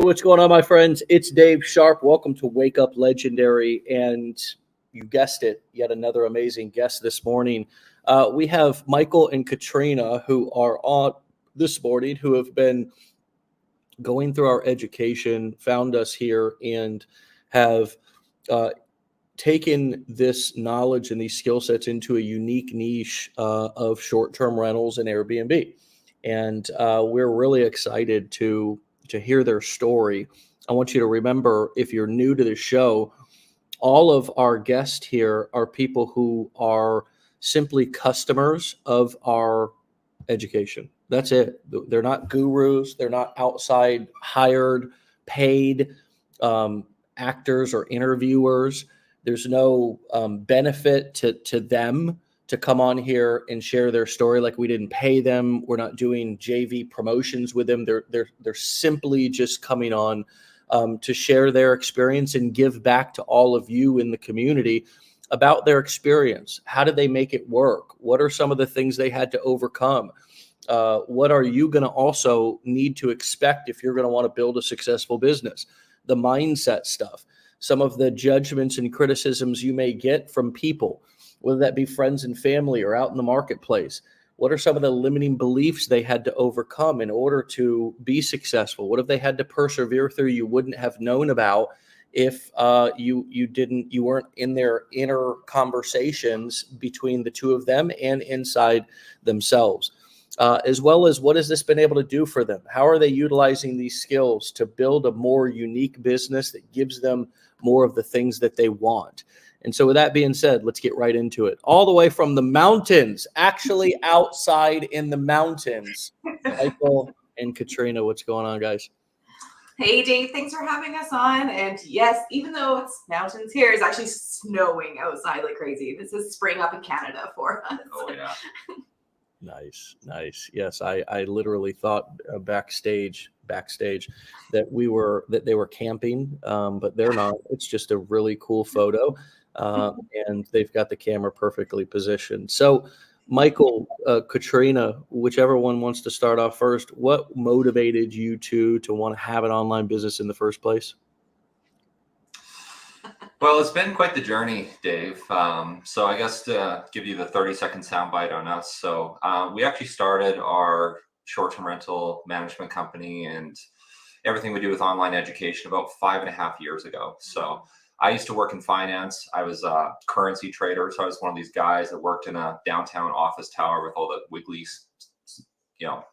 what's going on, my friends? It's Dave Sharpe. Welcome to Wake Up Legendary. And you guessed it, yet another amazing guest this morning. We have Michael and Katrina who are on this morning, who have been going through our education, found us here, and have taken this knowledge and these skill sets into a unique niche of short-term rentals and Airbnb. And we're really excited to hear their story. I want you to remember, if you're new to the show, all of our guests here are people who are simply customers of our education. That's it. They're not gurus. They're not outside hired, paid actors or interviewers. There's no benefit to them to come on here and share their story. Like, we didn't pay them. We're not doing JV promotions with them. They're simply just coming on to share their experience and give back to all of you in the community about their experience. How did they make it work? What are some of the things they had to overcome? What are you going to also need to expect if you're going to want to build a successful business? The mindset stuff, some of the judgments and criticisms you may get from people, whether that be friends and family or out in the marketplace. What are some of the limiting beliefs they had to overcome in order to be successful? What have they had to persevere through you wouldn't have known about if you weren't in their inner conversations between the two of them and inside themselves? As well as, what has this been able to do for them? How are they utilizing these skills to build a more unique business that gives them more of the things that they want? And so with that being said, let's get right into it. All the way from the mountains, actually outside in the mountains, Michael and Katrina, what's going on, guys? Hey, Dave, thanks for having us on. And yes, even though it's mountains here, it's actually snowing outside like crazy. This is spring up in Canada for us. Oh, yeah. Nice. Yes, I literally thought backstage that they were camping, but they're not. It's just a really cool photo, and they've got the camera perfectly positioned. So, Michael, Katrina, whichever one wants to start off first, what motivated you to want to have an online business in the first place? Well, it's been quite the journey, Dave. So I guess to give you the 30-second soundbite on us. So we actually started our short-term rental management company and everything we do with online education about 5.5 years ago. So I used to work in finance. I was a currency trader. So I was one of these guys that worked in a downtown office tower with all the wiggly,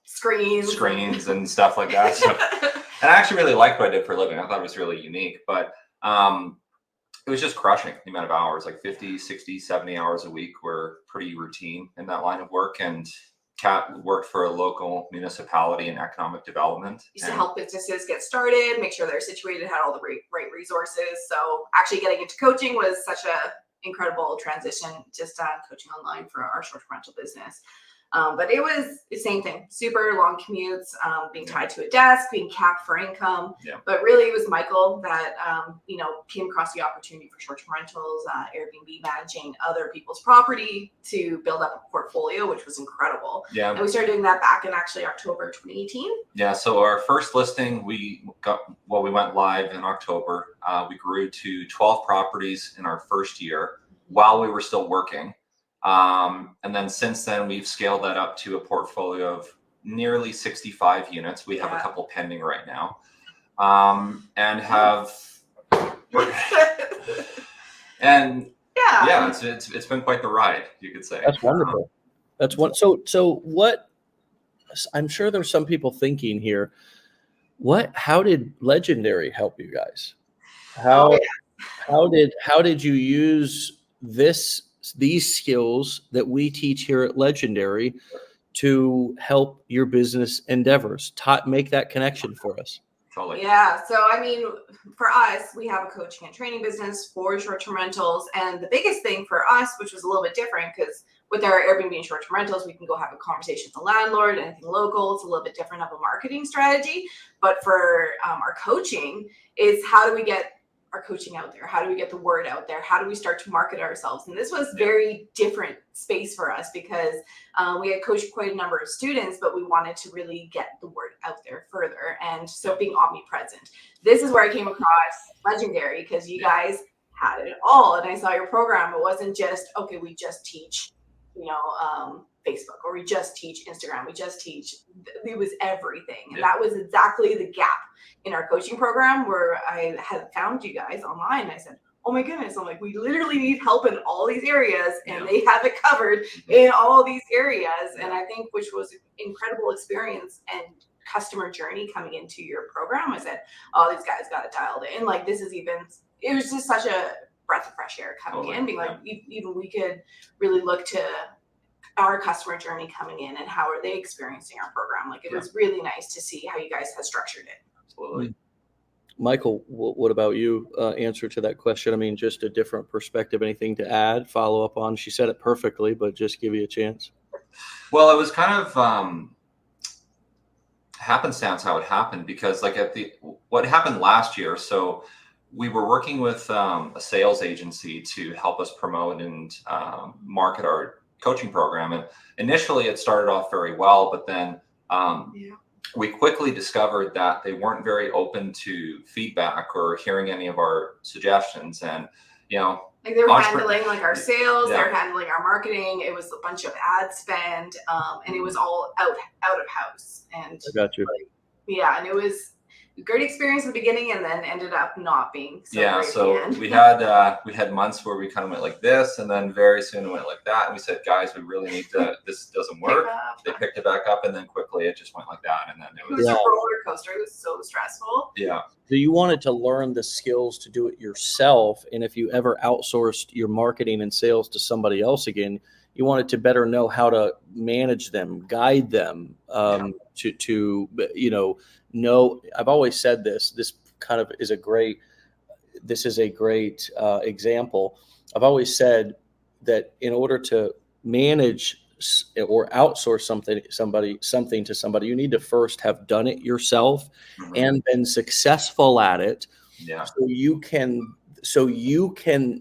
screens and stuff like that. So, and I actually really liked what I did for a living. I thought it was really unique, but it was just crushing the amount of hours, like 50, 60, 70 hours a week were pretty routine in that line of work. And Kat worked for a local municipality in economic development. Used to help businesses get started, make sure they're situated, had all the right resources. So actually getting into coaching was such a incredible transition, just coaching online for our short-term rental business. But it was the same thing, super long commutes, being tied to a desk, being capped for income. Yeah. But really it was Michael that, came across the opportunity for short-term rentals, Airbnb, managing other people's property to build up a portfolio, which was incredible. Yeah. And we started doing that back in actually October 2018. Yeah. So our first listing, we went live in October. We grew to 12 properties in our first year while we were still working. And then since then, we've scaled that up to a portfolio of nearly 65 units. We have a couple pending right now, and have, and it's been quite the ride, you could say. That's wonderful. That's one. So what? I'm sure there's some people thinking here. How did Legendary help you guys? How did you use these skills that we teach here at Legendary to help your business endeavors? Make that connection for us. Totally. Yeah. So, I mean, for us, we have a coaching and training business for short-term rentals. And the biggest thing for us, which was a little bit different, because with our Airbnb and short-term rentals, we can go have a conversation with the landlord, anything local. It's a little bit different of a marketing strategy. But for our coaching, is how do we get our coaching out there? How do we get the word out there? How do we start to market ourselves? And this was very different space for us because we had coached quite a number of students, but we wanted to really get the word out there further. And so being omnipresent. This is where I came across Legendary, because you guys had it all. And I saw your program. It wasn't just, okay, we just teach, Facebook, or we just teach Instagram. We just teach. It was everything. And that was exactly the gap in our coaching program, where I had found you guys online. And I said, oh my goodness. I'm like, we literally need help in all these areas, and they have it covered in all these areas. And I think, which was an incredible experience and customer journey coming into your program. I said, oh, these guys got it dialed in. Like, this is even, it was just such a breath of fresh air coming in, being like, even we could really look to our customer journey coming in and how are they experiencing our program. Like, it was really nice to see how you guys have structured it. Absolutely. Michael, what about you? Answer to that question. I mean, just a different perspective. Anything to add, follow up on? She said it perfectly, but just give you a chance. Well, it was kind of happenstance how it happened, because like what happened last year. So we were working with a sales agency to help us promote and market our coaching program. And initially it started off very well, but then we quickly discovered that they weren't very open to feedback or hearing any of our suggestions. And, like, they were handling like our sales, they were handling our marketing. It was a bunch of ad spend, and it was all out of house. And I got you. And it was a great experience in the beginning, and then ended up not being so great so at the end. we had months where we kind of went like this, and then very soon it went like that, and we said, guys, we really need to, this doesn't work. They picked it back up, and then quickly it just went like that, and then it was a roller coaster. It was so stressful. So you wanted to learn the skills to do it yourself, and if you ever outsourced your marketing and sales to somebody else again, you wanted to better know how to manage them, guide them, to know. I've always said this kind of is a great example. I've always said that in order to manage or outsource something to somebody, you need to first have done it yourself and been successful at it. So you can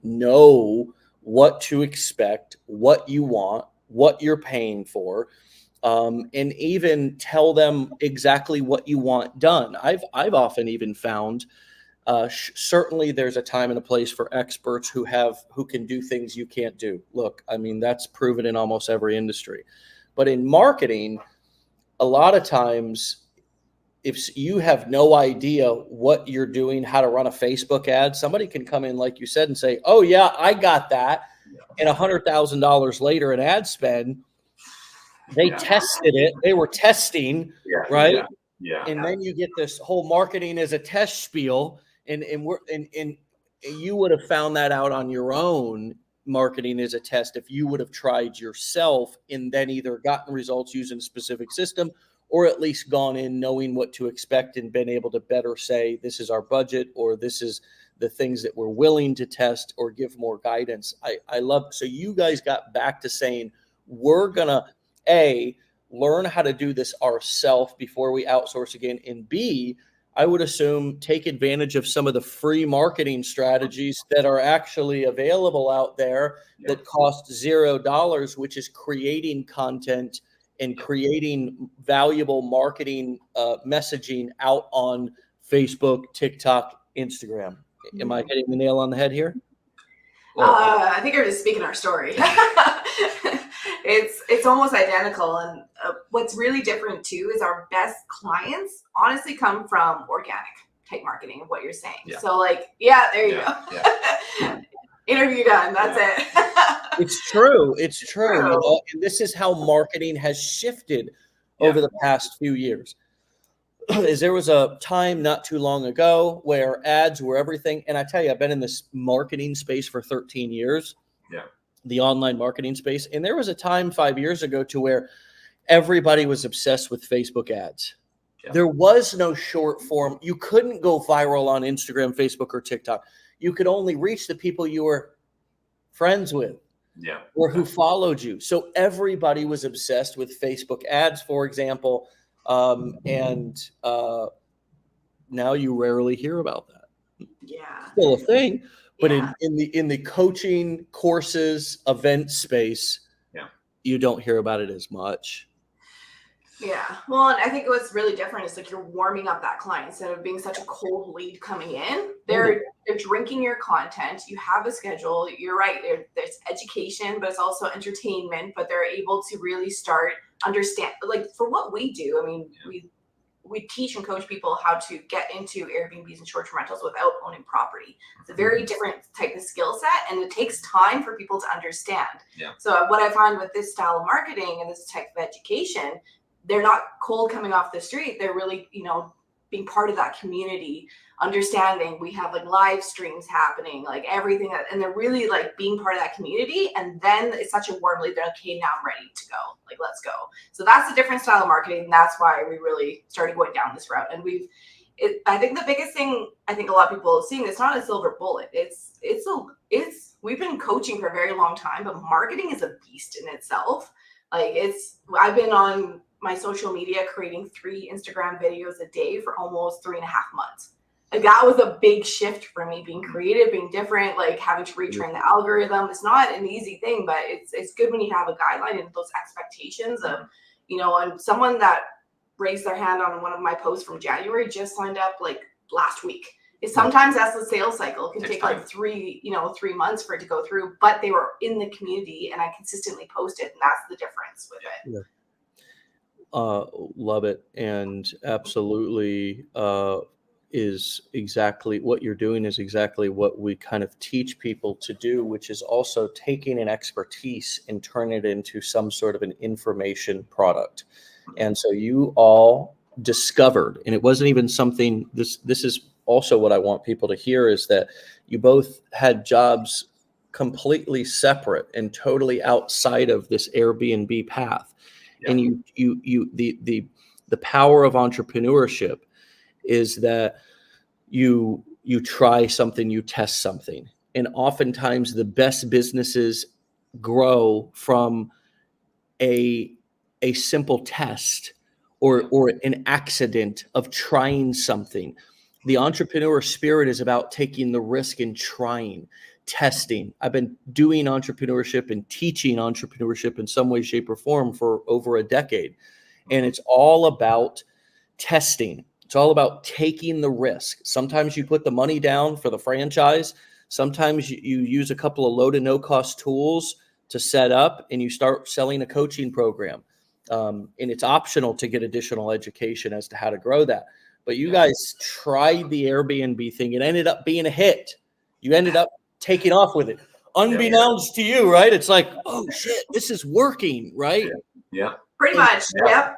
know what to expect, what you want, what you're paying for, and even tell them exactly what you want done. I've often even found, certainly there's a time and a place for experts who can do things you can't do. Look, I mean, that's proven in almost every industry. But in marketing, a lot of times, if you have no idea what you're doing, how to run a Facebook ad, somebody can come in, like you said, and say, oh yeah, I got that. And $100,000 later in ad spend, they tested it. They were testing, right? And then you get this whole marketing as a test spiel, and you would have found that out on your own. Marketing as a test, if you would have tried yourself and then either gotten results using a specific system, or at least gone in knowing what to expect and been able to better say, this is our budget, or this is the things that we're willing to test, or give more guidance. I love, so you guys got back to saying, we're gonna learn how to do this ourselves before we outsource again, and B, I would assume take advantage of some of the free marketing strategies that are actually available out there that cost $0, which is creating content and creating valuable marketing messaging out on Facebook, TikTok, Instagram. Am I hitting the nail on the head here? I think you're just speaking our story. It's almost identical. And what's really different too is our best clients honestly come from organic type marketing of what you're saying. So like, there you go. Interview done. That's it. It's true. And this is how marketing has shifted over the past few years. Is there was a time not too long ago where ads were everything. And I tell you, I've been in this marketing space for 13 years. The online marketing space. And there was a time 5 years ago to where everybody was obsessed with Facebook ads. There was no short form. You couldn't go viral on Instagram, Facebook, or TikTok. You could only reach the people you were friends with or who followed you. So everybody was obsessed with Facebook ads, for example. And now you rarely hear about that. Yeah. still a thing, but Yeah. in the coaching courses, event space, Yeah. you don't hear about it as much. Yeah. Well, and I think what's really different is like you're warming up that client instead of being such a cold lead coming in. They're drinking your content. You have a schedule. You're right. There's education, but it's also entertainment. But they're able to really start understand. Like for what we do, I mean, we teach and coach people how to get into Airbnbs and short-term rentals without owning property. It's a very different type of skill set, and it takes time for people to understand. Yeah. So what I find with this style of marketing and this type of education, they're not cold coming off the street. They're really, being part of that community, understanding we have like live streams happening, like everything and they're really like being part of that community. And then it's such a warm lead. They're like, okay, now I'm ready to go. Like, let's go. So that's a different style of marketing. And that's why we really started going down this route. And I think the biggest thing I think a lot of people are seeing, it's not a silver bullet. We've been coaching for a very long time, but marketing is a beast in itself. Like I've been on my social media creating 3 Instagram videos a day for almost 3.5 months. Like that was a big shift for me, being creative, being different, like having to retrain the algorithm. It's not an easy thing, but it's good when you have a guideline and those expectations of, and someone that raised their hand on one of my posts from January just signed up like last week. Sometimes that's the sales cycle. It can take like 3 months for it to go through, but they were in the community and I consistently posted, and that's the difference with it. Yeah. Love it. And absolutely is exactly what you're doing is exactly what we kind of teach people to do, which is also taking an expertise and turn it into some sort of an information product. And so you all discovered, and it wasn't even something, this is also what I want people to hear, is that you both had jobs completely separate and totally outside of this Airbnb path. Yeah. And the power of entrepreneurship is that you try something, you test something. And oftentimes the best businesses grow from a simple test or an accident of trying something. The entrepreneur spirit is about taking the risk and trying, testing. I've been doing entrepreneurship and teaching entrepreneurship in some way, shape, or form for over a decade. And it's all about testing. It's all about taking the risk. Sometimes you put the money down for the franchise. Sometimes you use a couple of low to no cost tools to set up and you start selling a coaching program. And it's optional to get additional education as to how to grow that. But you guys tried the Airbnb thing. It ended up being a hit. You ended up taking off with it. Unbeknownst to you, right? It's like, oh shit, this is working, right? Yeah. Pretty much. Yep.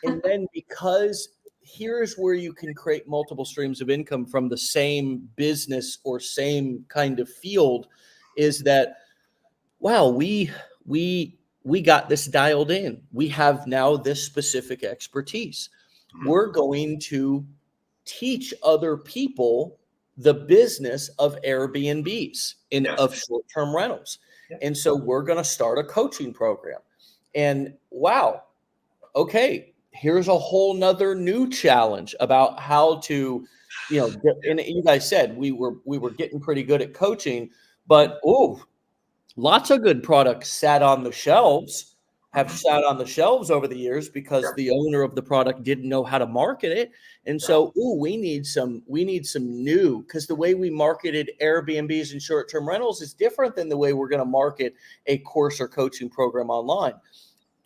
And then because here's where you can create multiple streams of income from the same business or same kind of field, is that, wow, we got this dialed in. We have now this specific expertise. We're going to teach other people the business of Airbnbs and of short-term rentals. And so we're going to start a coaching program. And wow, okay, here's a whole nother new challenge about how to, and you guys said we were getting pretty good at coaching, but lots of good products sat on the shelves over the years because the owner of the product didn't know how to market it. And so, we need some new, because the way we marketed Airbnbs and short-term rentals is different than the way we're going to market a course or coaching program online.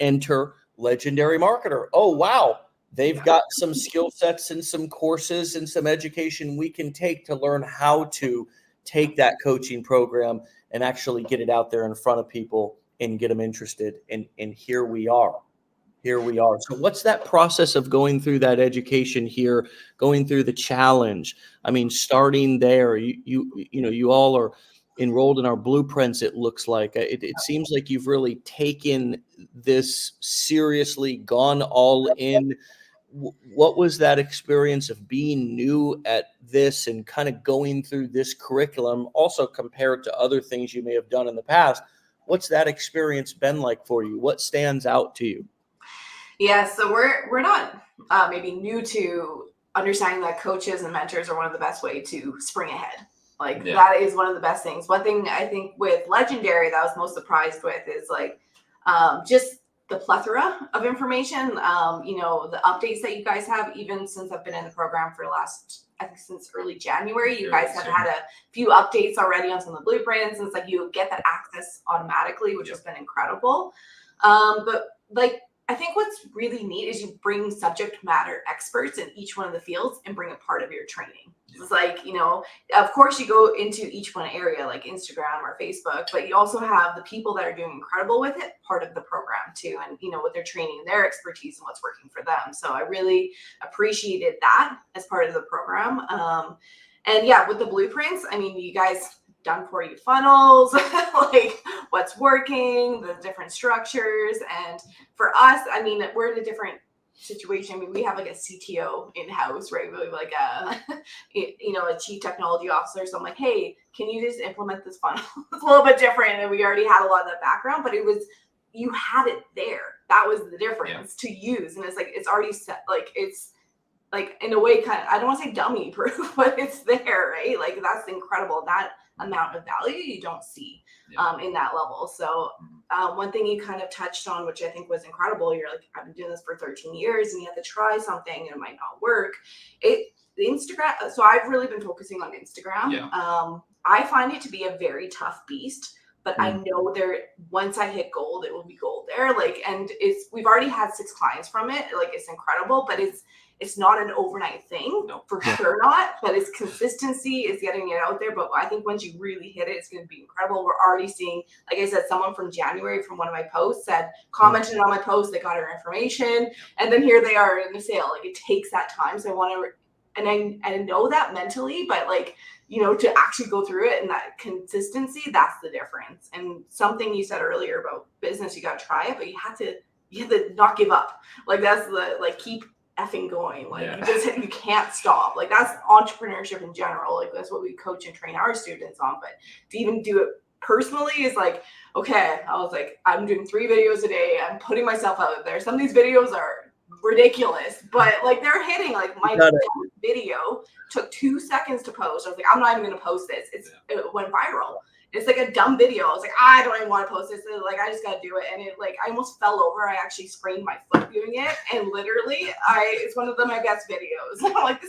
Enter Legendary Marketer. Oh, wow. They've got some skill sets and some courses and some education we can take to learn how to take that coaching program and actually get it out there in front of people and get them interested. And here we are. So what's that process of going through that education here, going through the challenge? I mean, starting there, you all are enrolled in our blueprints. It looks like it seems like you've really taken this seriously, gone all in. What was that experience of being new at this and kind of going through this curriculum, also compared to other things you may have done in the past? What's that experience been like for you? What stands out to you? Yeah, so we're not maybe new to understanding that coaches and mentors are one of the best way to spring ahead. Like Yeah. that is one of the best things. One thing I think with Legendary that I was most surprised with is like just the plethora of information. The updates that you guys have, even since I've been in the program for the last, I think since early January, you guys have had a few updates already on some of the blueprints, and it's like you get that access automatically, which has been incredible. But like, I think what's really neat is you bring subject matter experts in each one of the fields and bring it part of your training. It's like, of course you go into each one area like Instagram or Facebook, but you also have the people that are doing incredible with it part of the program too. And, with their training, their expertise and what's working for them. So I really appreciated that as part of the program. And yeah, with the blueprints, I mean, you guys done for you funnels, like what's working, the different structures. And for us, I mean, we're in a different situation. I mean, we have like a CTO in-house, right? We have like a chief technology officer. So I'm like, hey, can you just implement this funnel? It's a little bit different. And we already had a lot of that background, but you had it there. That was the difference to use. And it's like, it's already set, like it's like in a way kind of, I don't want to say dummy proof, but it's there, right? Like that's incredible. That amount of value you don't see in that level. So one thing you kind of touched on, which I think was incredible, you're like, I've been doing this for 13 years and you have to try something and it might not work. The Instagram, so I've really been focusing on Instagram. Yeah. I find it to be a very tough beast, but I know once I hit gold, it will be gold there. Like, and we've already had 6 clients from it. Like, it's incredible, but it's not an overnight thing, for sure not, but it's consistency, is getting it out there. But I think once you really hit it, it's going to be incredible. We're already seeing, like I said, someone from January from one of my posts commented on my post, they got our information, and then here they are in the sale. Like, it takes that time. So I want to, and I know that mentally, but like, to actually go through it and that consistency, that's the difference. And something you said earlier about business, you got to try it, but you have to not give up. Like, that's keep effing going. Like, you can't stop. Like, that's entrepreneurship in general. Like, that's what we coach and train our students on. But to even do it personally is like, okay, I was like, I'm doing 3 videos a day. I'm putting myself out there. Some of these videos are ridiculous, but like they're hitting. Like, my video took 2 seconds to post. I was like, I'm not even going to post this. It went viral. It's like a dumb video. I was like, I don't even want to post this. Like, I just got to do it. And I almost fell over. I actually sprained my foot doing it. And literally, it's one of my best videos. I'm like,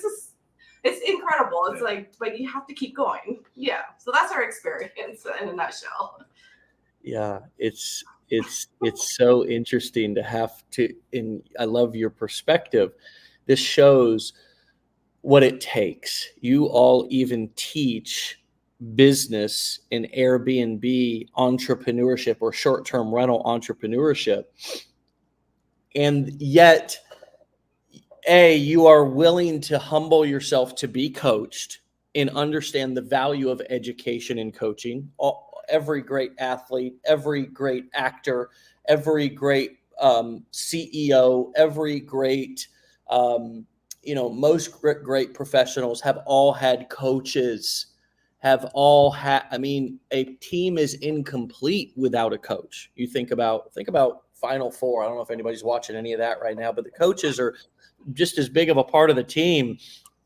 it's incredible. It's like, but you have to keep going. Yeah. So that's our experience in a nutshell. Yeah. It's so interesting to have to, and I love your perspective. This shows what it takes. You all even teach business and Airbnb entrepreneurship or short-term rental entrepreneurship. And yet, you are willing to humble yourself to be coached and understand the value of education and coaching. Every great athlete, every great actor, every great CEO, every great, most great professionals have all had coaches. A team is incomplete without a coach. You think about Final Four. I don't know if anybody's watching any of that right now, but the coaches are just as big of a part of the team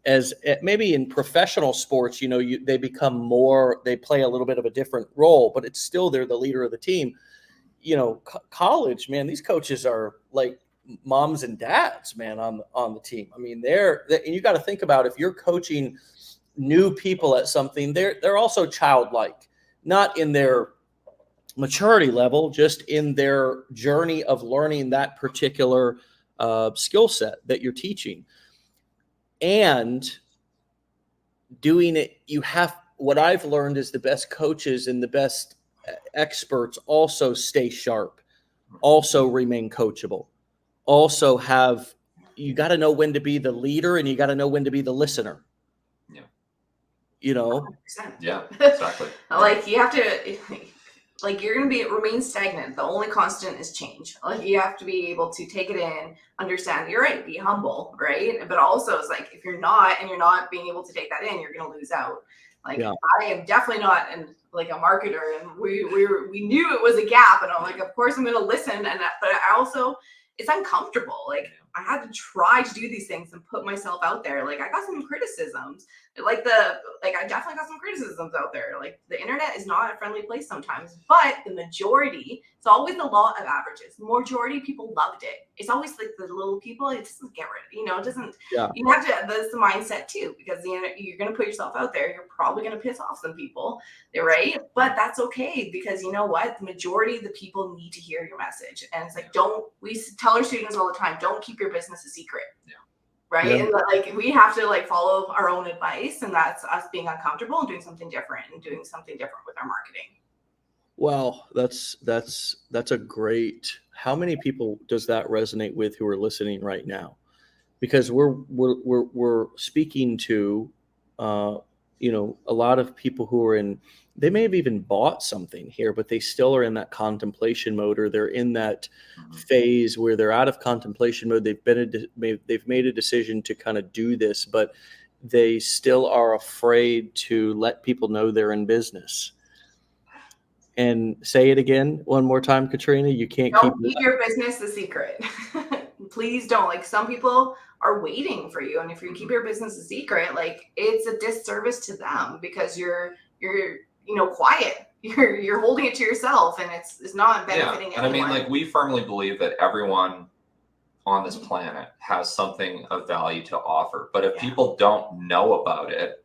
as maybe in professional sports. They become more, they play a little bit of a different role, but it's still, they're the leader of the team. College, man, these coaches are like moms and dads, man, on the team. I mean, and you got to think about, if you're coaching new people at something, they're also childlike, not in their maturity level, just in their journey of learning that particular skill set that you're teaching and doing it. What I've learned is the best coaches and the best experts also stay sharp, also remain coachable, also you got to know when to be the leader and you got to know when to be the listener. Yeah, exactly. Like, you have to, like, you're going to remain stagnant. The only constant is change. Like, you have to be able to take it in, understand, you're right, be humble, right? But also, it's like, if you're not being able to take that in, you're going to lose out. Like, I am definitely not a marketer, and we knew it was a gap, and I'm like, of course I'm going to listen, but I also, it's uncomfortable. Like, I had to try to do these things and put myself out there. Like I got some criticisms. I definitely got some criticisms out there. Like the internet is not a friendly place sometimes, but the majority, it's always the law of averages. The majority of people loved it. It's always like the little people, it doesn't get rid of, it doesn't, Yeah. you have to, that's the mindset too, because you're going to put yourself out there. You're probably going to piss off some people, right? But that's okay, because you know what? The majority of the people need to hear your message. And it's like, we tell our students all the time, don't keep your business a secret. Yeah. Right. Yeah. And like we have to like follow our own advice, and that's us being uncomfortable and doing something different with our marketing. Well, that's a great. How many people does that resonate with who are listening right now? Because we're speaking to a lot of people who are in. They may have even bought something here, but they still are in that contemplation mode, or they're in that phase where they're out of contemplation mode. They've made a decision to kind of do this, but they still are afraid to let people know they're in business. And say it again one more time, Katrina. You can't keep your business a secret. Please don't. Like some people are waiting for you, and if you keep your business a secret, like it's a disservice to them, because you're quiet. You're holding it to yourself, and it's not benefiting anyone. And I mean, like we firmly believe that everyone on this planet has something of value to offer, but if people don't know about it,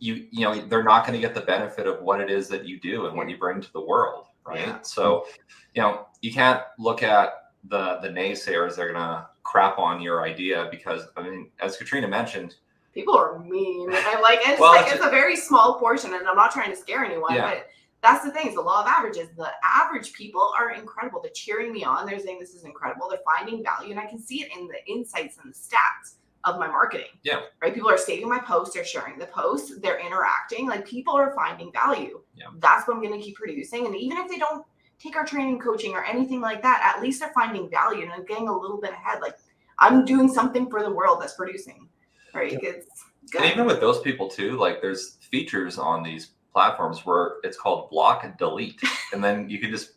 they're not going to get the benefit of what it is that you do and what you bring to the world, right? Yeah. So, you can't look at the naysayers. They're going to crap on your idea, because I mean, as Katrina mentioned, people are mean. It's a very small portion, and I'm not trying to scare anyone, but that's the thing. It's the law of averages. The average people are incredible. They're cheering me on. They're saying this is incredible. They're finding value, and I can see it in the insights and the stats of my marketing. Yeah. Right. People are saving my posts. They're sharing the posts. They're interacting. Like people are finding value. Yeah. That's what I'm going to keep producing. And even if they don't take our training, coaching, or anything like that, at least they're finding value and I'm getting a little bit ahead. Like I'm doing something for the world that's producing. Right. Yeah. It's good. And even with those people too, like there's features on these platforms where it's called block and delete, and then you can just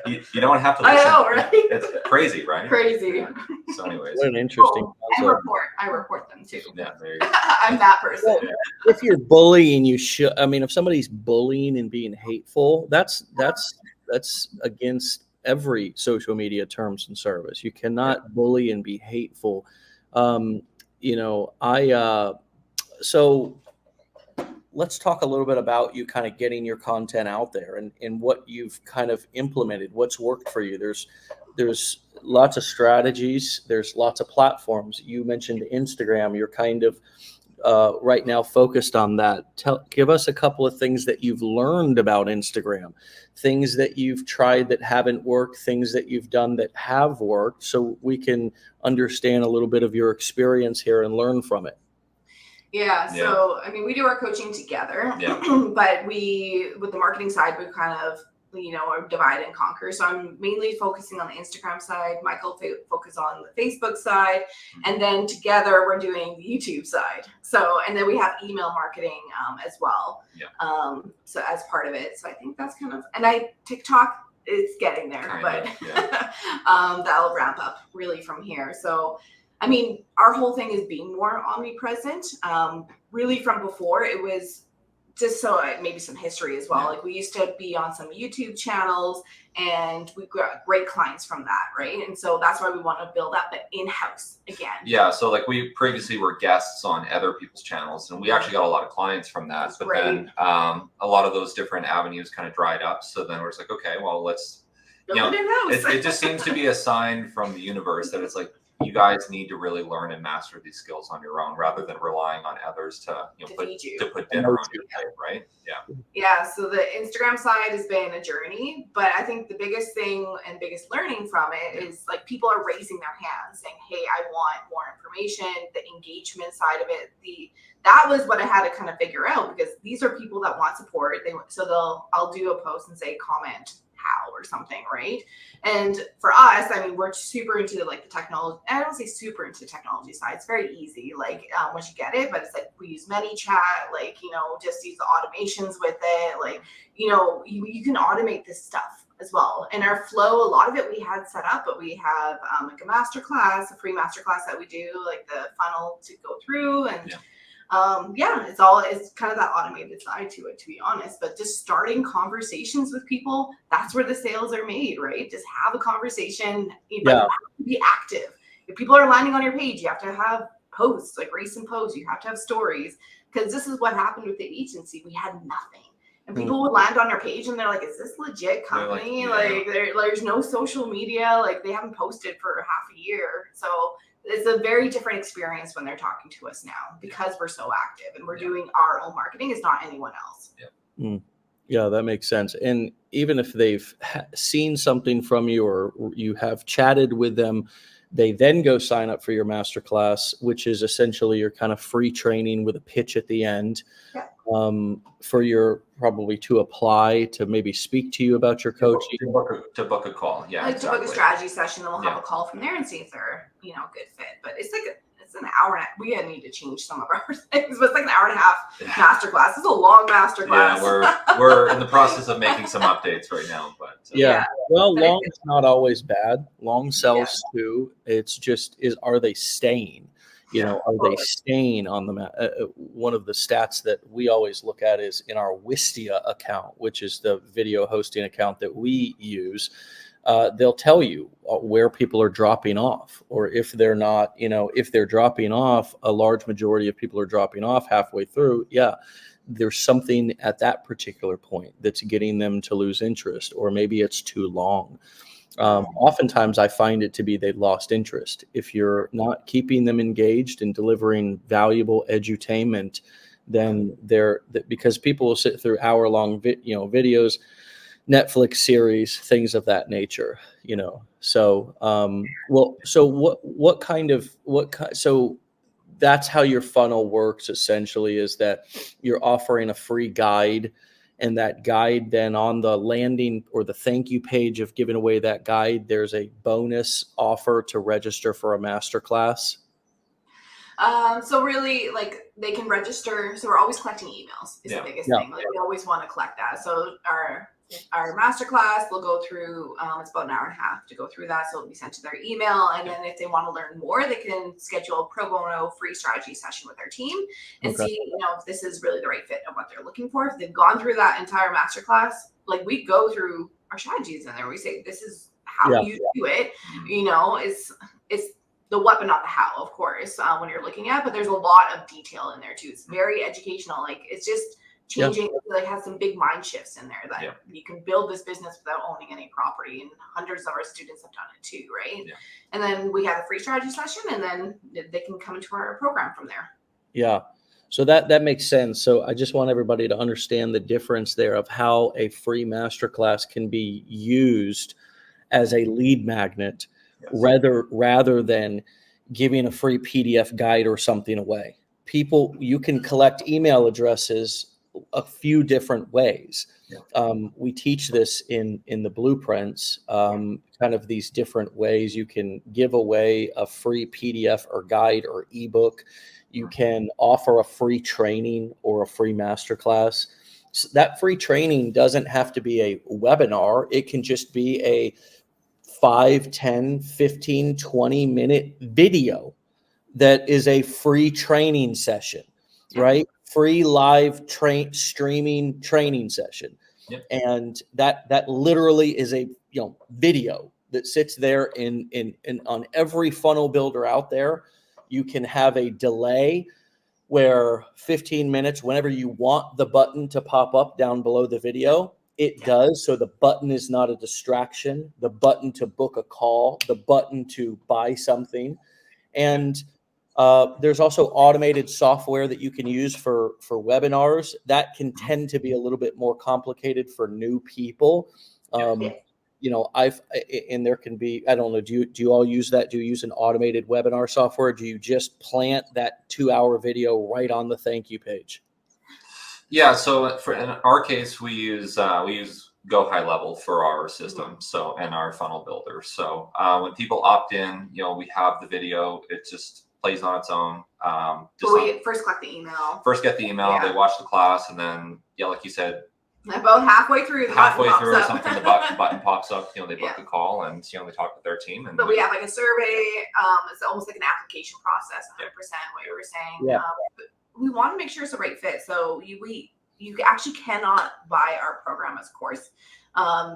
you don't have to listen. I know, right? It's crazy, right? Crazy. Yeah. So anyways, what an interesting concept. I report them too. Yeah, there you go. I'm that person. Well, if you're bullying, you should. I mean, if somebody's bullying and being hateful, that's against every social media terms and service. You cannot bully and be hateful. So let's talk a little bit about you kind of getting your content out there and what you've kind of implemented, what's worked for you. There's lots of strategies. There's lots of platforms. You mentioned Instagram. You're kind of right now focused on that. Give us a couple of things that you've learned about Instagram, things that you've tried that haven't worked, things that you've done that have worked, so we can understand a little bit of your experience here and learn from it. Yeah. So, I mean, we do our coaching together, but with the marketing side, we kind of, are divide and conquer. So I'm mainly focusing on the Instagram side. Michael focus on the Facebook side. And then together we're doing the YouTube side. So, and then we have email marketing as well. Yeah. So as part of it. So I think that's kind of, and TikTok is getting there, that'll ramp up really from here. So, I mean, our whole thing is being more omnipresent. Really from before, it was just so maybe some history as well. Yeah. Like we used to be on some YouTube channels and we got great clients from that, right? And so that's why we want to build up in-house again. Yeah, so like we previously were guests on other people's channels and we actually got a lot of clients from that. That's great. Then a lot of those different avenues kind of dried up. So then we're just like, okay, well, let's, it just seems to be a sign from the universe that it's like, you guys need to really learn and master these skills on your own rather than relying on others to put dinner on your plate, right? Yeah. Yeah. So the Instagram side has been a journey, but I think the biggest thing and biggest learning from it is like people are raising their hands saying, hey, I want more information, the engagement side of it. That was what I had to kind of figure out, because these are people that want support. I'll do a post and say, comment how or something, right? And for us, I mean, we're super into like the technology. I don't say super into the technology side. It's very easy, like once you get it, but it's like we use ManyChat, like, just use the automations with it. Like, you can automate this stuff. as well. And our flow, a lot of it we had set up, but we have like a masterclass, a free masterclass that we do, like the funnel to go through. And it's kind of that automated side to it, to be honest. But just starting conversations with people, that's where the sales are made, right? Just have a conversation, but you have to be active. If people are landing on your page, you have to have posts, like recent posts, you have to have stories, because this is what happened with the agency. We had nothing. And people would land on your page and they're like, is this legit company? There's no social media. Like, they haven't posted for half a year. So it's a very different experience when they're talking to us now, because we're so active and we're doing our own marketing. It's not anyone else. Yeah, that makes sense. And even if they've seen something from you or you have chatted with them, they then go sign up for your masterclass, which is essentially your kind of free training with a pitch at the end. For your probably to apply to maybe speak to you about your coaching. To book a call. Yeah. Like exactly. To book a strategy session, and we'll have a call from there and see if they're, a good fit. But it's like it's an hour and we need to change some of our things, but it's like an hour and a half masterclass. It's a long masterclass. Yeah, we're in the process of making some updates right now, but well, long is not always bad. Long sells too. It's just are they staying? Are they staying on the map? One of the stats that we always look at is in our Wistia account, which is the video hosting account that we use. They'll tell you where people are dropping off, or if they're not, if they're dropping off, a large majority of people are dropping off halfway through. Yeah, there's something at that particular point that's getting them to lose interest, or maybe it's too long. Oftentimes I find it to be they lost interest. If you're not keeping them engaged and delivering valuable edutainment, then because people will sit through hour-long videos, Netflix series, things of that nature, So, so that's how your funnel works essentially, is that you're offering a free guide, and that guide then on the landing or the thank you page of giving away that guide, there's a bonus offer to register for a masterclass. So really, like, they can register. So we're always collecting emails is the biggest thing. Like, we always want to collect that. So our masterclass will go through, it's about an hour and a half to go through that. So it'll be sent to their email. And then if they want to learn more, they can schedule a pro bono free strategy session with their team and see, if this is really the right fit of what they're looking for. If they've gone through that entire masterclass, like, we go through our strategies in there. We say, this is how you do it. It's the what, but not the how, of course, when you're looking at, but there's a lot of detail in there too. It's very educational. Like, it's just changing, like, has some big mind shifts in there that you can build this business without owning any property. And hundreds of our students have done it too, right? Yeah. And then we have a free strategy session, and then they can come into our program from there. Yeah. So that makes sense. So I just want everybody to understand the difference there of how a free masterclass can be used as a lead magnet rather than giving a free PDF guide or something away. You can collect email addresses a few different ways. We teach this in the blueprints, kind of these different ways you can give away a free PDF or guide or ebook. You can offer a free training or a free masterclass. So that free training doesn't have to be a webinar. It can just be a 5, 10, 15, 20-minute video that is a free training session, right? Free live streaming training session. And that literally is a video that sits there in on every funnel builder out there. You can have a delay where 15 minutes, whenever you want the button to pop up down below the video, it does. So the button is not a distraction, the button to book a call, the button to buy something. And there's also automated software that you can use for webinars that can tend to be a little bit more complicated for new people. And there can be, I don't know, do you all use that? Do you use an automated webinar software? Do you just plant that 2-hour video right on the thank you page? Yeah. So in our case, we use Go High Level for our system. So, and our funnel builder. So when people opt in, we have the video. It just plays on its own. We first collect the email. First get the email. They watch the class, and then like you said, About halfway through, the halfway button through or pops up. something, the button pops up. They book a call, and they talk with their team. And but we have like a survey. It's almost like an application process. 100% what you were saying. Yeah. But we want to make sure it's the right fit. So you actually cannot buy our program as a course.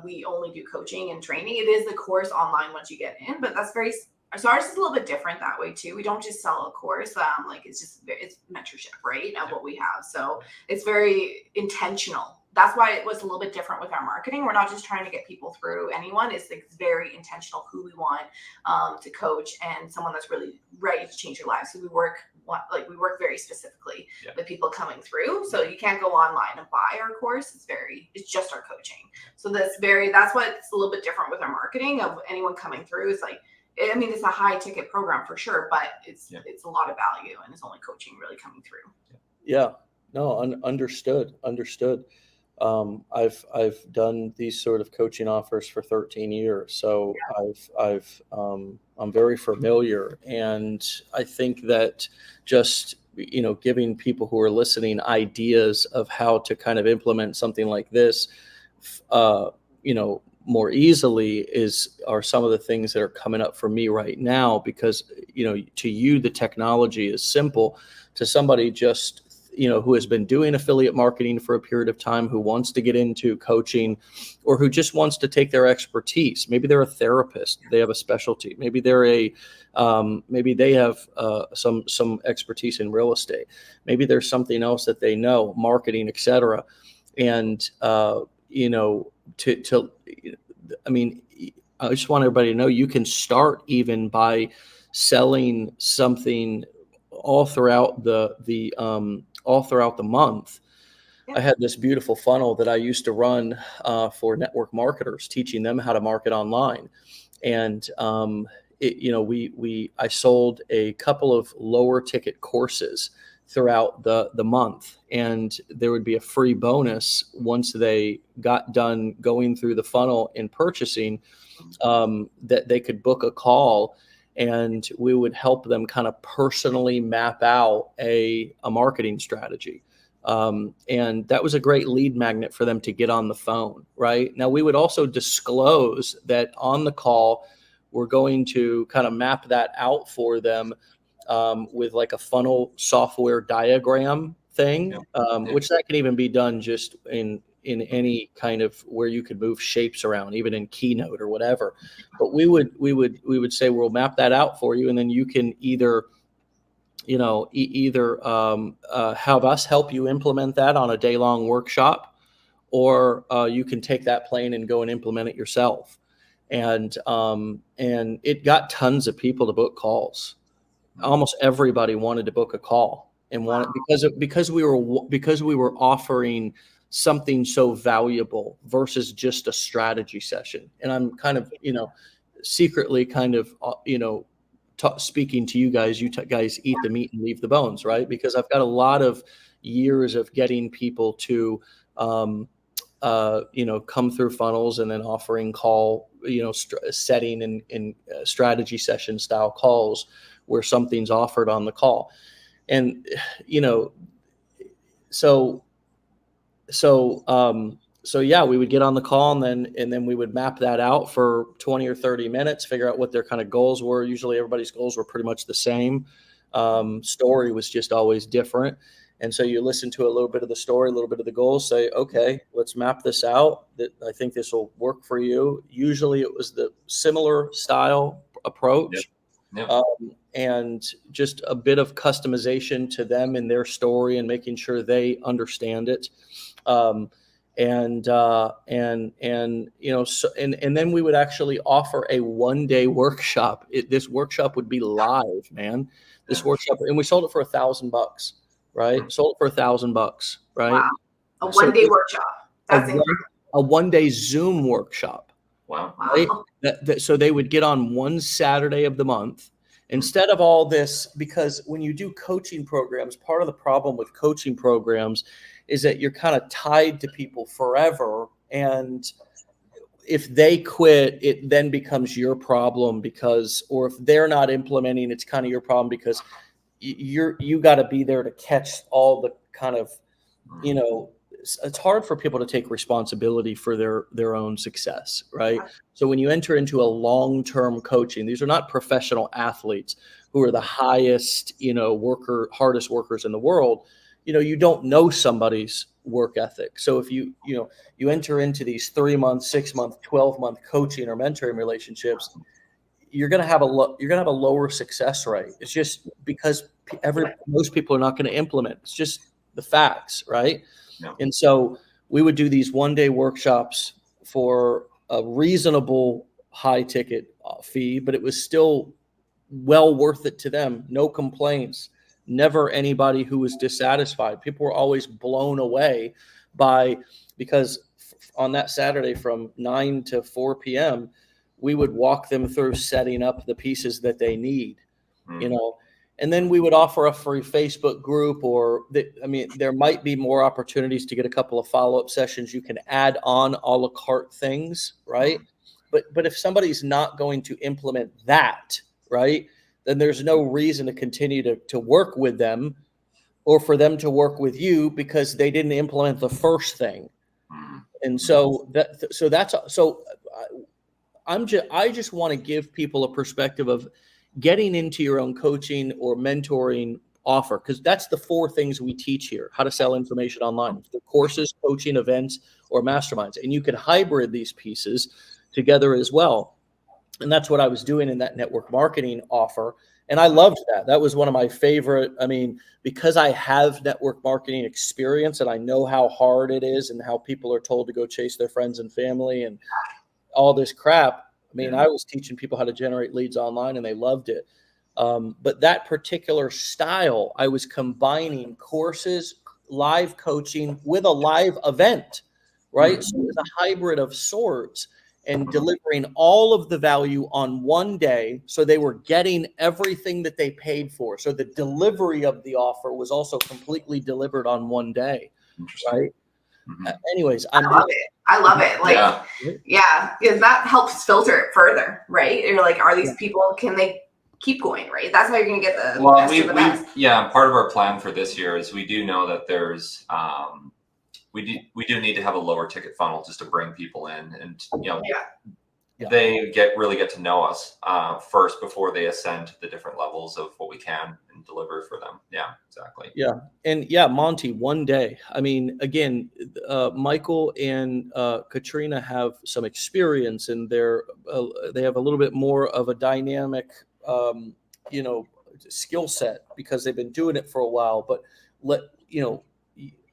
We only do coaching and training. It is the course online once you get in, but that's very. So ours is a little bit different that way too. We don't just sell a course. It's mentorship, right? Of what we have. So it's very intentional. That's why it was a little bit different with our marketing. We're not just trying to get people through anyone. It's very intentional who we want to coach and someone that's really ready to change your life. So we work very specifically with people coming through. So you can't go online and buy our course. It's just our coaching. So that's what's a little bit different with our marketing of anyone coming through. It's like, it's a high ticket program for sure, but it's a lot of value, and it's only coaching really coming through. Yeah, no, understood. I've done these sort of coaching offers for 13 years, so I'm very familiar, and I think that just giving people who are listening ideas of how to kind of implement something like this, more easily are some of the things that are coming up for me right now, because to you the technology is simple. To somebody just who has been doing affiliate marketing for a period of time, who wants to get into coaching, or who just wants to take their expertise. Maybe they're a therapist, they have a specialty. Maybe they're maybe they have some expertise in real estate. Maybe there's something else that they know, marketing, etc. And I just want everybody to know you can start even by selling something all throughout the month. I had this beautiful funnel that I used to run for network marketers, teaching them how to market online. And I sold a couple of lower ticket courses throughout the month, and there would be a free bonus once they got done going through the funnel and purchasing, that they could book a call, and we would help them kind of personally map out a marketing strategy. And that was a great lead magnet for them to get on the phone. Right now, we would also disclose that on the call, we're going to kind of map that out for them, with like a funnel software diagram thing, which that can even be done just in any kind of where you could move shapes around, even in Keynote or whatever. But we would say, we'll map that out for you, and then you can either have us help you implement that on a day-long workshop, or you can take that plane and go and implement it yourself. And it got tons of people to book calls. Almost everybody wanted to book a call, and wanted because we were offering something so valuable versus just a strategy session. And I'm kind of secretly kind of speaking to you guys. You guys eat the meat and leave the bones, right? Because I've got a lot of years of getting people to come through funnels, and then offering call setting and strategy session style calls where something's offered on the call. And so yeah, we would get on the call, and then we would map that out for 20 or 30 minutes, figure out what their kind of goals were. Usually everybody's goals were pretty much the same. Story was just always different. And so you listen to a little bit of the story, a little bit of the goals, say, okay, let's map this out. I think this will work for you. Usually it was the similar style approach. Yep. And just a bit of customization to them and their story, and making sure they understand it. And then we would actually offer a 1-day workshop. This workshop would be live, man. This workshop, and we sold it for $1,000, right? Sold it for $1,000, right? Wow. A 1-day workshop. That's incredible. A 1-day Zoom workshop. Wow. Right? So they would get on one Saturday of the month, instead of all this, because when you do coaching programs, part of the problem with coaching programs is that you're kind of tied to people forever. And if they quit, it then becomes your problem, or if they're not implementing, it's kind of your problem, because you got to be there to catch all the kind of, it's hard for people to take responsibility for their own success, right? So when you enter into a long-term coaching, these are not professional athletes who are the highest, hardest workers in the world. You don't know somebody's work ethic. So if you enter into these 3-month, 6-month, 12-month coaching or mentoring relationships, you're going to have a lower success rate. It's just because most people are not going to implement. It's just the facts, right? Yeah. And so we would do these one-day workshops for a reasonable high ticket fee, but it was still well worth it to them. No complaints, never anybody who was dissatisfied. People were always blown away because on that Saturday from 9 to 4 p.m., we would walk them through setting up the pieces that they need, and then we would offer a free Facebook group, there might be more opportunities to get a couple of follow-up sessions. You can add on a la carte things, right? But if somebody's not going to implement that, right, then there's no reason to continue to work with them or for them to work with you because they didn't implement the first thing. And so I just want to give people a perspective of getting into your own coaching or mentoring offer, because that's the 4 things we teach here: how to sell information online, the courses, coaching, events, or masterminds. And you can hybrid these pieces together as well. And that's what I was doing in that network marketing offer. And I loved that. That was one of my favorite. Because I have network marketing experience and I know how hard it is and how people are told to go chase their friends and family and all this crap. I was teaching people how to generate leads online and they loved it. But that particular style, I was combining courses, live coaching with a live event, right? So it was a hybrid of sorts and delivering all of the value on one day. So they were getting everything that they paid for. So the delivery of the offer was also completely delivered on one day, right? Anyways, I love it. Because that helps filter it further, right? You're like, are these people, can they keep going, right? That's how you're going to get the best of the best. Part of our plan for this year is we do know that there's, we do need to have a lower ticket funnel just to bring people in, and they really get to know us first before they ascend to the different levels of what we can and deliver for them. Yeah, exactly. Yeah. And Monty, one day. Again, Michael and Katrina have some experience, and they have a little bit more of a dynamic, skill set because they've been doing it for a while. But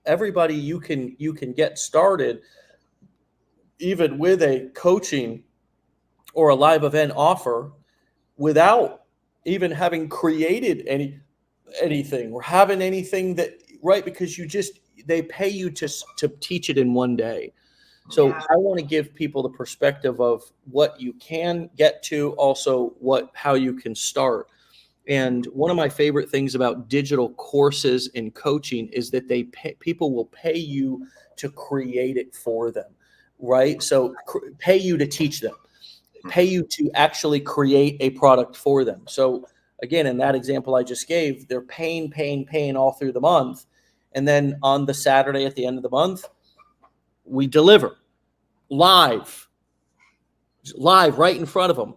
everybody, you can get started even with a coaching or a live event offer without even having created anything or having anything because they pay you to teach it in one day. So I want to give people the perspective of what you can get to, also how you can start. And one of my favorite things about digital courses and coaching is that people will pay you to create it for them, right? So pay you to teach them, pay you to actually create a product for them. So again, in that example I just gave, they're paying all through the month. And then on the Saturday at the end of the month, we deliver live right in front of them.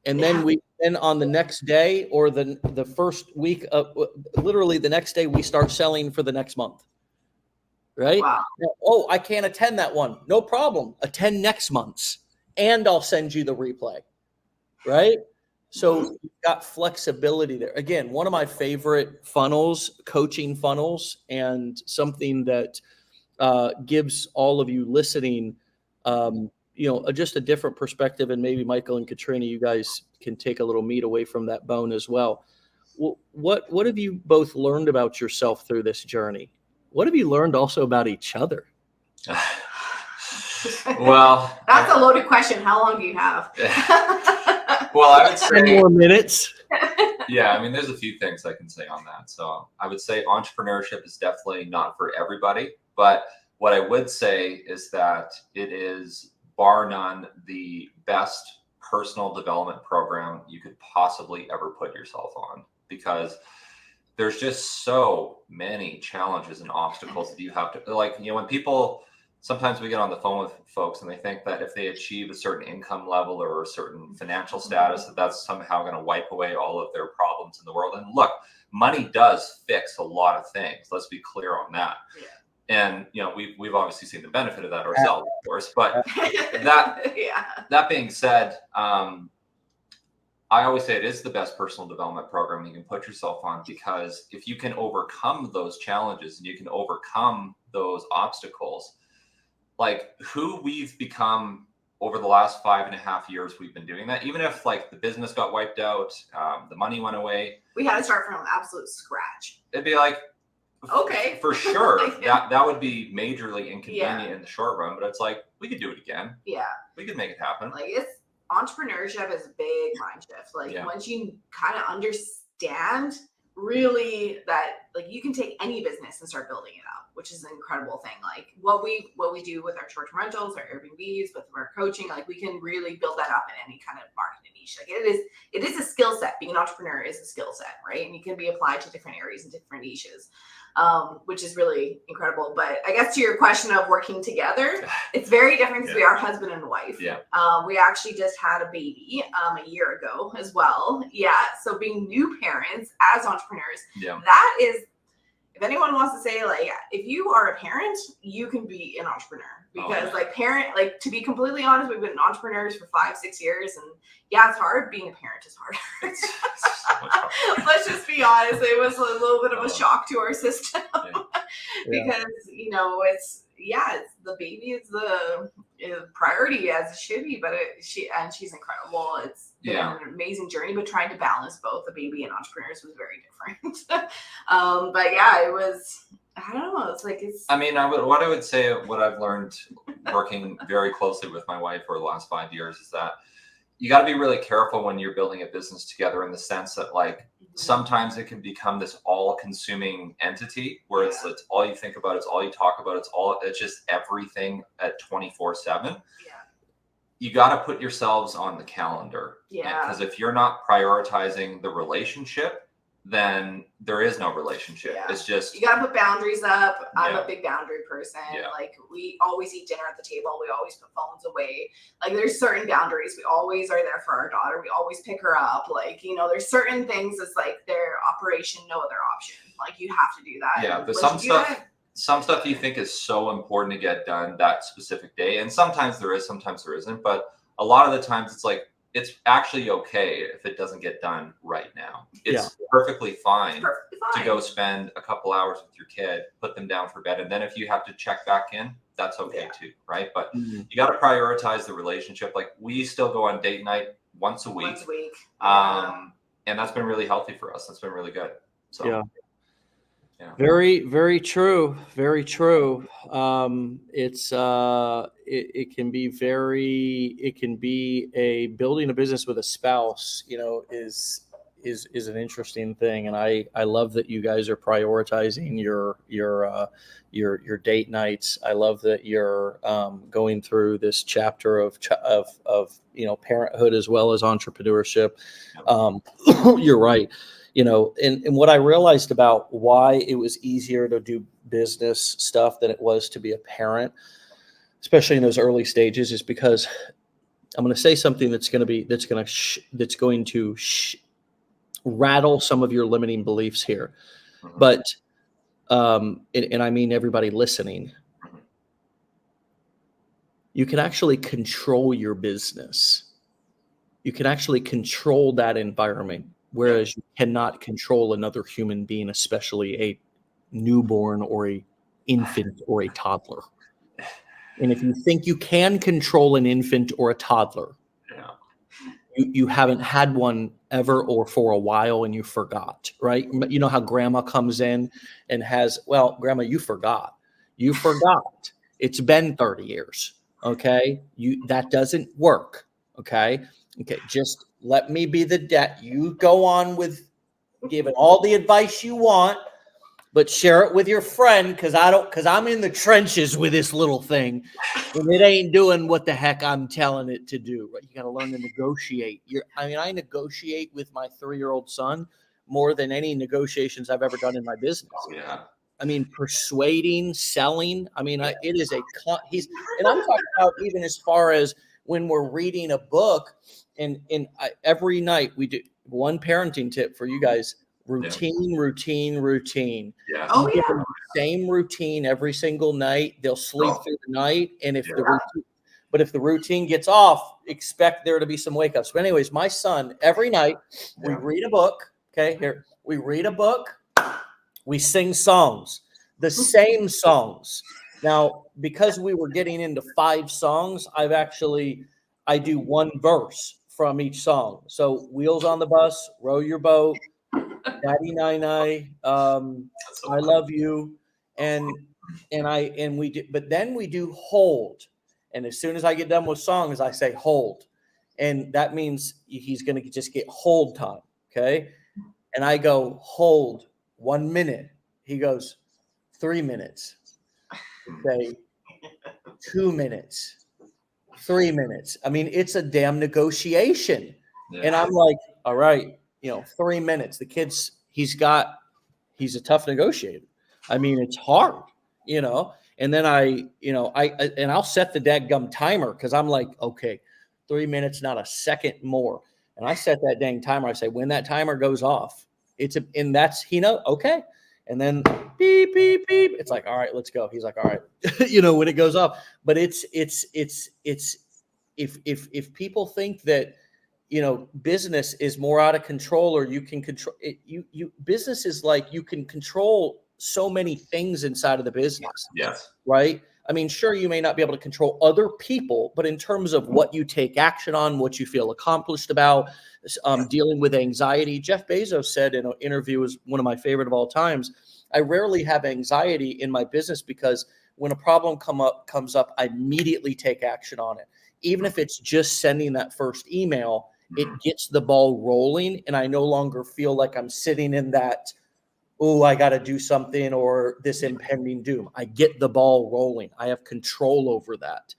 And then on the next day or the first week of literally the next day, we start selling for the next month. Right? Wow. Oh, I can't attend that one. No problem. Attend next month's and I'll send you the replay. Right? So you've got flexibility there. Again, one of my favorite funnels, coaching funnels, and something that gives all of you listening, just a different perspective. And maybe Michael and Katrina, you guys can take a little meat away from that bone as well. What have you both learned about yourself through this journey? What have you learned also about each other? Well, that's a loaded question. How long do you have? Well, I would say 10 more minutes. Yeah, there's a few things I can say on that. So I would say entrepreneurship is definitely not for everybody. But what I would say is that it is, bar none, the best personal development program you could possibly ever put yourself on, because there's just so many challenges and obstacles that you have to, like, when people, sometimes we get on the phone with folks and they think that if they achieve a certain income level or a certain financial status, that that's somehow going to wipe away all of their problems in the world. And look, money does fix a lot of things. Let's be clear on that. Yeah. And, we've obviously seen the benefit of that ourselves, of course, but that being said, I always say it is the best personal development program you can put yourself on, because if you can overcome those challenges and you can overcome those obstacles, like who we've become over the last 5.5 years, we've been doing that. Even if like the business got wiped out, the money went away, we had to start from absolute scratch. It'd be like, okay, for sure, that would be majorly inconvenient in the short run, but it's like, we could do it again. Yeah, we could make it happen. Like, entrepreneurship is a big mind shift. Like, once you kind of understand really that, like, you can take any business and start building it up, which is an incredible thing. Like what we do with our short-term rentals, our Airbnbs, with our coaching, like we can really build that up in any kind of market niche. Like it is a skill set. Being an entrepreneur is a skill set, right? And it can be applied to different areas and different niches. Which is really incredible. But I guess to your question of working together, it's very different because we are husband and wife. Yeah. We actually just had a baby a year ago as well. Yeah. So being new parents as entrepreneurs, that is, if anyone wants to say, like, if you are a parent, you can be an entrepreneur. Because to be completely honest, we've been entrepreneurs for 5-6 years, and it's hard. Being a parent is hard. Let's just be honest. It was a little bit of a shock to our system because it's the baby is the priority, as it should be. But she's incredible. It's been an amazing journey. But trying to balance both the baby and entrepreneurs was very different. It was. I don't know. What I would say, what I've learned working very closely with my wife for the last 5 years is that you got to be really careful when you're building a business together, in the sense that, like, sometimes it can become this all-consuming entity where it's all you think about, it's all you talk about, it's just everything at 24/7. You got to put yourselves on the calendar. Because if you're not prioritizing the relationship, then there is no relationship. It's just, you gotta put boundaries up. I'm a big boundary person. Like, we always eat dinner at the table. We always put phones away. Like, there's certain boundaries. We always are there for our daughter. We always pick her up. Like, there's certain things that's like their operation, no other option. Like, you have to do that. But some stuff you think is so important to get done that specific day, and sometimes there is, sometimes there isn't. But a lot of the times it's like, it's actually okay if it doesn't get done right now. It's perfectly fine to go spend a couple hours with your kid, put them down for bed, and then if you have to check back in, that's okay too, right? But you got to prioritize the relationship. Like, we still go on date night once a week. And that's been really healthy for us. That's been really good. So very, very true. Very true. It can be a building a business with a spouse, is an interesting thing. And I love that you guys are prioritizing your date nights. I love that you're going through this chapter of parenthood as well as entrepreneurship. You're right. And what I realized about why it was easier to do business stuff than it was to be a parent, especially in those early stages, is because I'm going to say something that's going to rattle some of your limiting beliefs here. But, and I mean everybody listening, you can actually control your business. You can actually control that environment. Whereas you cannot control another human being, especially a newborn or a infant or a toddler. And if you think you can control an infant or a toddler, you haven't had one ever or for a while and you forgot, right? You know how grandma comes in and grandma, you forgot. You forgot. It's been 30 years. Okay. That doesn't work. Okay. Just let me be the debt. You go on with giving all the advice you want, but share it with your friend, because I'm in the trenches with this little thing, and it ain't doing what the heck I'm telling it to do. Right? You got to learn to negotiate. I negotiate with my 3-year-old son more than any negotiations I've ever done in my business. Yeah. I mean, persuading, selling. I mean, it is and I'm talking about even as far as when we're reading a book, and every night we do one parenting tip for you guys: routine. Yeah. Oh, You give them the same routine every single night. They'll sleep through the night, and if the routine gets off, expect there to be some wake ups. But anyways, my son, every night we read a book. Okay, here we read a book. We sing songs, the same songs. Now, because we were getting into 5 songs, I do one verse from each song. So Wheels on the Bus, Row Your Boat, Daddy Nine, I Love You. But then we do Hold. And as soon as I get done with songs, I say Hold. And that means he's going to just get hold time. Okay. And I go, Hold 1 minute. He goes, 3 minutes. Say 2 minutes, 3 minutes. I mean, it's a damn negotiation. Yeah. And I'm like, all right, 3 minutes. The kid's, he's a tough negotiator. I mean, it's hard, and then I'll set the dadgum timer because I'm like, okay, 3 minutes, not a second more. And I set that dang timer. I say, when that timer goes off, okay. And then beep, beep, beep. It's like, all right, let's go. He's like, all right, when it goes off. But it's if people think that, business is more out of control, or you can control it, business is like you can control so many things inside of the business. Yes. Right. I mean, sure, you may not be able to control other people, but in terms of what you take action on, what you feel accomplished about, dealing with anxiety. Jeff Bezos said in an interview, is one of my favorite of all times, I rarely have anxiety in my business because when a problem comes up, I immediately take action on it. Even if it's just sending that first email, it gets the ball rolling, and I no longer feel like I'm sitting in that, I got to do something, or this impending doom. I get the ball rolling. I have control over that.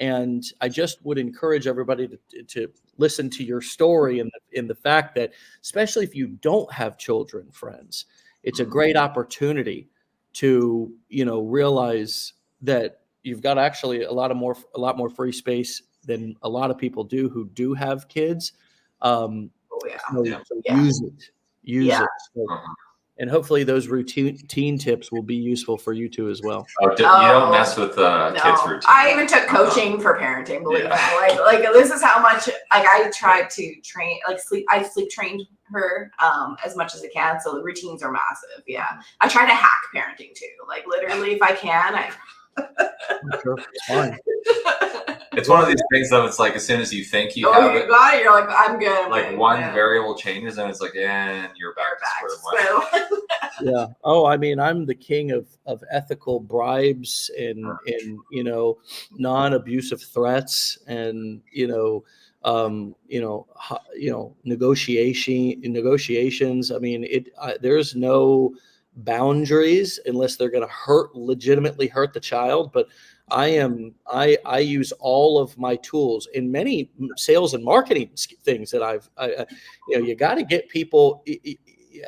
And I just would encourage everybody to listen to your story, in the fact that, especially if you don't have children, friends, it's a great opportunity to, realize that you've got actually a lot more free space than a lot of people do who do have kids. So use it. So, and hopefully those routine tips will be useful for you too as well. You don't mess with kids' routine. I even took coaching for parenting, believe me. Like this is how much I tried to train, I sleep trained her as much as I can. So the routines are massive. Yeah. I try to hack parenting too. Like literally if I can, Sure. It's fine. It's one of these things though, it's like as soon as you think you got it, you're like, I'm good. Like one variable changes and it's like, and you're back to square one. Yeah. Oh, I mean, I'm the king of ethical bribes and non-abusive threats and negotiations. I mean, there's no boundaries unless they're going to legitimately hurt the child. But I use all of my tools in many sales and marketing things that you got to get people.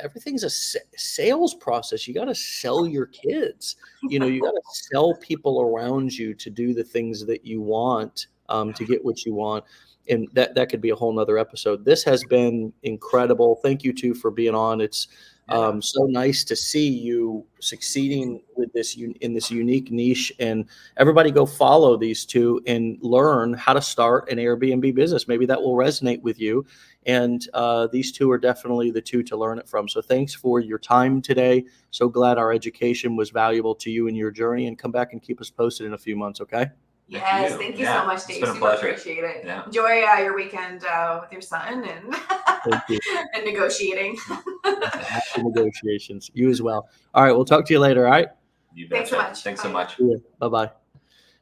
Everything's a sales process. You got to sell your kids. You got to sell people around you to do the things that you want, to get what you want. And that could be a whole nother episode. This has been incredible. Thank you too for being on. It's so nice to see you succeeding with this in this unique niche. And everybody go follow these two and learn how to start an Airbnb business. Maybe that will resonate with you. And these two are definitely the two to learn it from. So thanks for your time today. So glad our education was valuable to you in your journey, and come back and keep us posted in a few months. Okay. Yes, thank you so much, Dave. It's been a Super pleasure. appreciate it. Yeah. Enjoy your weekend with your son and and negotiating. Happy negotiations. You as well. All right, we'll talk to you later. All right. Thanks so much. Thanks so much. Bye-bye.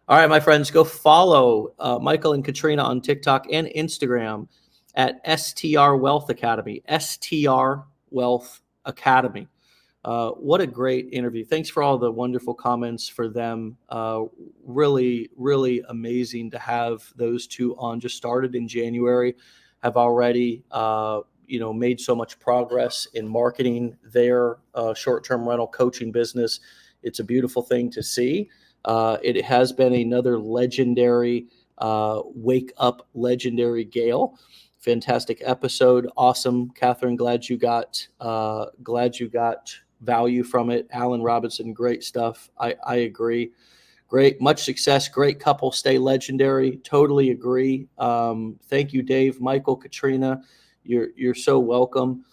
All right, my friends, go follow Michael and Katrina on TikTok and Instagram at STR Wealth Academy. STR Wealth Academy. What a great interview. Thanks for all the wonderful comments for them. Really, really amazing to have those two on. Just started in January, have already made so much progress in marketing their short-term rental coaching business. It's a beautiful thing to see. It has been another legendary wake up, legendary Gale. Fantastic episode. Awesome. Catherine, glad you got value from it. Alan Robinson, great stuff. I agree. Great. Much success. Great couple. Stay legendary. Totally agree. Thank you, Dave, Michael, Katrina. You're so welcome.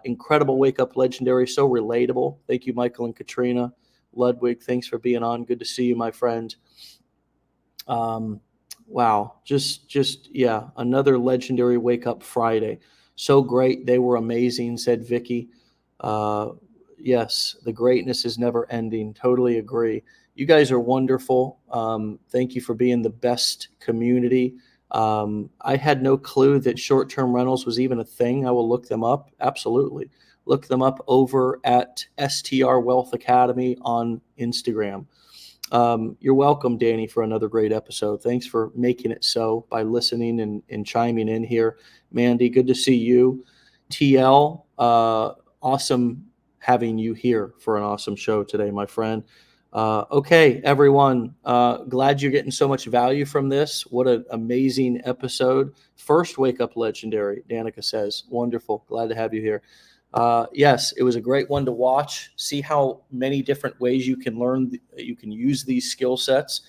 Incredible wake up, legendary. So relatable. Thank you, Michael and Katrina. Ludwig, thanks for being on. Good to see you, my friend. Wow. Yeah. Another legendary wake up Friday. So great. They were amazing, said Vicky. Yes, the greatness is never ending. Totally agree. You guys are wonderful. Thank you for being the best community. I had no clue that short-term rentals was even a thing. I will look them up. Absolutely. Look them up over at STR Wealth Academy on Instagram. You're welcome, Danny, for another great episode. Thanks for making it so by listening and chiming in here. Mandy, good to see you. TL, awesome having you here for an awesome show today, my friend. Okay, everyone, glad you're getting so much value from this. What an amazing episode. First Wake Up Legendary, Danica says. Wonderful. Glad to have you here. Yes, it was a great one to watch. See how many different ways you can learn, you can use these skill sets.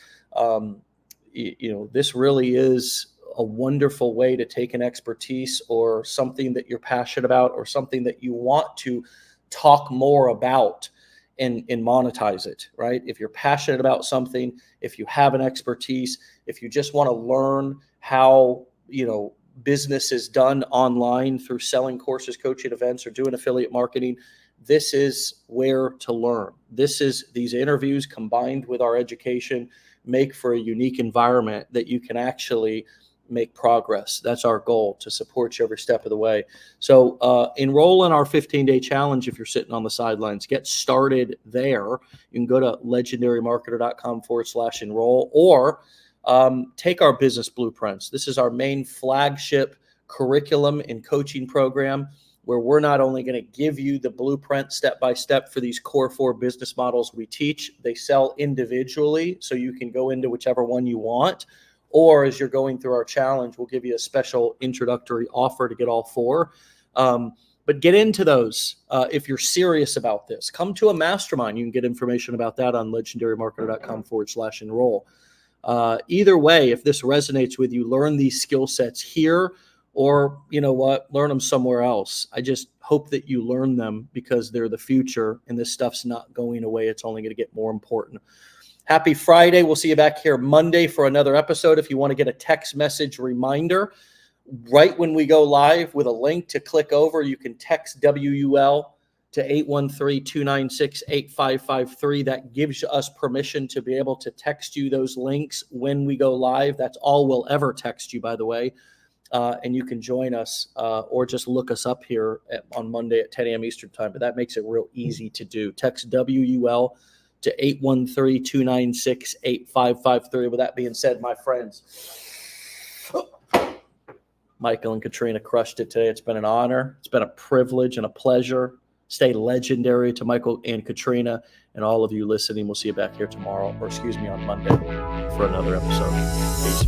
This really is a wonderful way to take an expertise or something that you're passionate about or something that you want to talk more about and monetize it, right? If you're passionate about something, if you have an expertise, if you just want to learn how, business is done online through selling courses, coaching events, or doing affiliate marketing, this is where to learn. These interviews combined with our education make for a unique environment that you can actually make progress. That's our goal, to support you every step of the way. So enroll in our 15-day challenge if you're sitting on the sidelines. Get started there. You can go to legendarymarketer.com/enroll or take our business blueprints. This is our main flagship curriculum and coaching program where we're not only going to give you the blueprint step-by-step for these core 4 business models we teach. They sell individually, so you can go into whichever one you want. Or as you're going through our challenge, we'll give you a special introductory offer to get all 4. But get into those if you're serious about this. Come to a mastermind. You can get information about that on legendarymarketer.com/enroll. Either way, if this resonates with you, learn these skill sets here or, learn them somewhere else. I just hope that you learn them because they're the future and this stuff's not going away. It's only going to get more important. Happy Friday. We'll see you back here Monday for another episode. If you want to get a text message reminder right when we go live with a link to click over, you can text WUL to 813-296-8553. That gives us permission to be able to text you those links when we go live. That's all we'll ever text you, by the way. And you can join us or just look us up here on Monday at 10 a.m. Eastern time. But that makes it real easy to do. Text WUL to 813-296-8553. With that being said, my friends, Michael and Katrina crushed it today. It's been an honor. It's been a privilege and a pleasure. Stay legendary to Michael and Katrina and all of you listening. We'll see you back here tomorrow, on Monday for another episode. Peace.